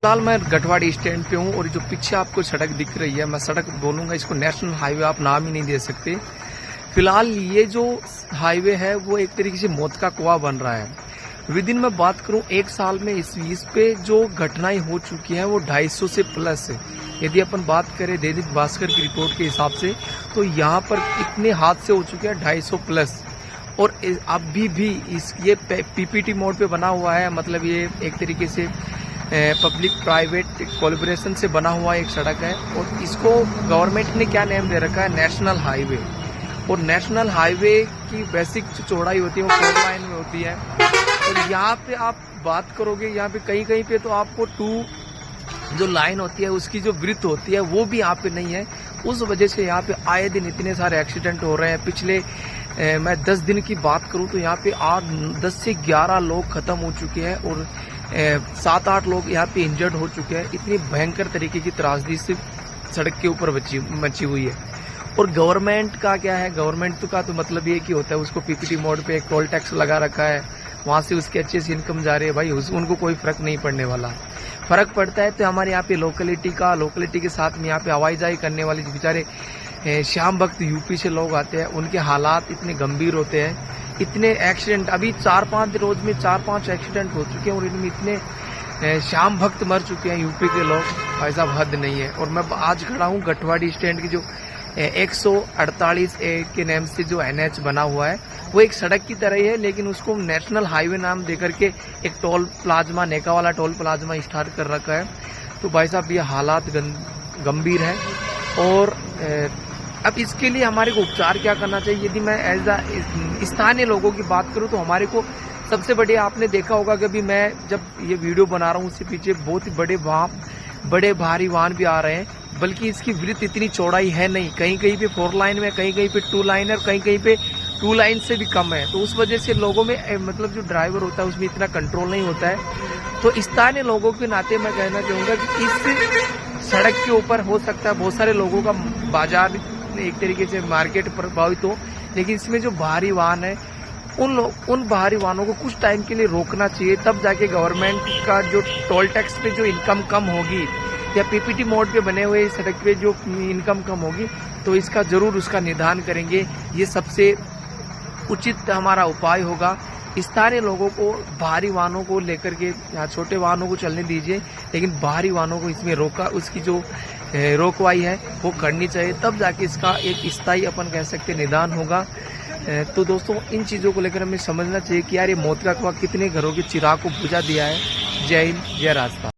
फिलहाल मैं गटवाड़ी स्टैंड पे हूँ और जो पीछे आपको सड़क दिख रही है, मैं सड़क बोलूंगा इसको, नेशनल हाईवे आप नाम ही नहीं दे सकते। फिलहाल ये जो हाईवे है वो एक तरीके से मौत का कुआं बन रहा है। विदिन मैं बात करूं एक साल में इस पे जो घटनाएं हो चुकी हैं वो 250 से प्लस है। यदि अपन बात करें दैनिक भास्कर की रिपोर्ट के हिसाब से तो यहाँ पर कितने हादसे हो चुके हैं, 250 प्लस। और अभी भी ये पीपीटी मोड पे बना हुआ है, मतलब ये एक तरीके से पब्लिक प्राइवेट कोलैबोरेशन से बना हुआ एक सड़क है और इसको गवर्नमेंट ने क्या नेम दे रखा है, नेशनल हाईवे। और नेशनल हाईवे की बेसिक जो चौड़ाई होती है वो 4 लाइन में होती है। और यहाँ पे आप बात करोगे, यहाँ पे कहीं कहीं पे तो आपको 2 जो लाइन होती है उसकी जो वृत्त होती है वो भी यहाँ पे नहीं है। उस वजह से यहाँ पे आए दिन इतने सारे एक्सीडेंट हो रहे हैं। पिछले मैं 10 दिन की बात करूँ तो यहाँ पे 10 से 11 लोग खत्म हो चुके हैं और 7-8 लोग यहाँ पे इंजर्ड हो चुके हैं। इतनी भयंकर तरीके की त्रासदी से सड़क के ऊपर मची हुई है। और गवर्नमेंट का क्या है, गवर्नमेंट का तो मतलब ये कि होता है उसको पीपीटी मोड पे एक टोल टैक्स लगा रखा है, वहां से उसके अच्छे से इनकम जा रही है भाई, उनको कोई फर्क नहीं पड़ने वाला। फर्क पड़ता है तो हमारे यहाँ पे लोकेलिटी के साथ में यहाँ पे आवाई जाई करने वाले बेचारे श्याम भक्त यूपी से लोग आते हैं, उनके हालात इतने गंभीर होते हैं। इतने एक्सीडेंट अभी 4-5 रोज में 4-5 एक्सीडेंट हो चुके हैं और इनमें इतने श्याम भक्त मर चुके हैं यूपी के लोग, ऐसा हद नहीं है। और मैं आज खड़ा हूँ गटवाड़ी स्टैंड की जो 148 के नाम से जो NH बना हुआ है वो एक सड़क की तरह ही है, लेकिन उसको नेशनल हाईवे नाम देकर के एक टोल प्लाज्मा, नेका वाला टोल प्लाज्मा स्टार्ट कर रखा है। तो भाई साहब ये हालात गंभीर है। और अब इसके लिए हमारे को उपचार क्या करना चाहिए, यदि मैं एज अ स्थानीय लोगों की बात करूं तो हमारे को सबसे बड़े, आपने देखा होगा कि अभी मैं जब ये वीडियो बना रहा हूं उसके पीछे बहुत ही बड़े भारी वाहन भी आ रहे हैं, बल्कि इसकी वृत्त इतनी चौड़ाई है नहीं। कहीं कहीं पे 4 लाइन में, कहीं कहीं पे 2 लाइन और कहीं कहीं पे 2 लाइन से भी कम है। तो उस वजह से लोगों में मतलब जो ड्राइवर होता है उसमें इतना कंट्रोल नहीं होता है। तो स्थानीय लोगों के नाते मैं कहना चाहूँगा कि इस सड़क के ऊपर हो सकता है बहुत सारे लोगों का बाजार एक तरीके से मार्केट प्रभावित हो, लेकिन इसमें जो भारी वाहन है उन भारी वाहनों को कुछ टाइम के लिए रोकना चाहिए, तब जाके गवर्नमेंट का जो टोल टैक्स पे जो इनकम कम होगी या पीपीटी मोड पे बने हुए सड़क पे जो इनकम कम होगी तो इसका जरूर उसका निदान करेंगे। ये सबसे उचित हमारा उपाय होगा। स्थानीय लोगों को भारी वाहनों को लेकर के या छोटे वाहनों को चलने दीजिए, लेकिन भारी वाहनों को इसमें उसकी जो रोकवाई है वो करनी चाहिए, तब जाके इसका एक स्थायी अपन कह सकते निदान होगा। तो दोस्तों इन चीज़ों को लेकर हमें समझना चाहिए कि यार ये मौत का कुआं कितने घरों के चिराग को बुझा दिया है। जय हिंद, जय राजस्थान।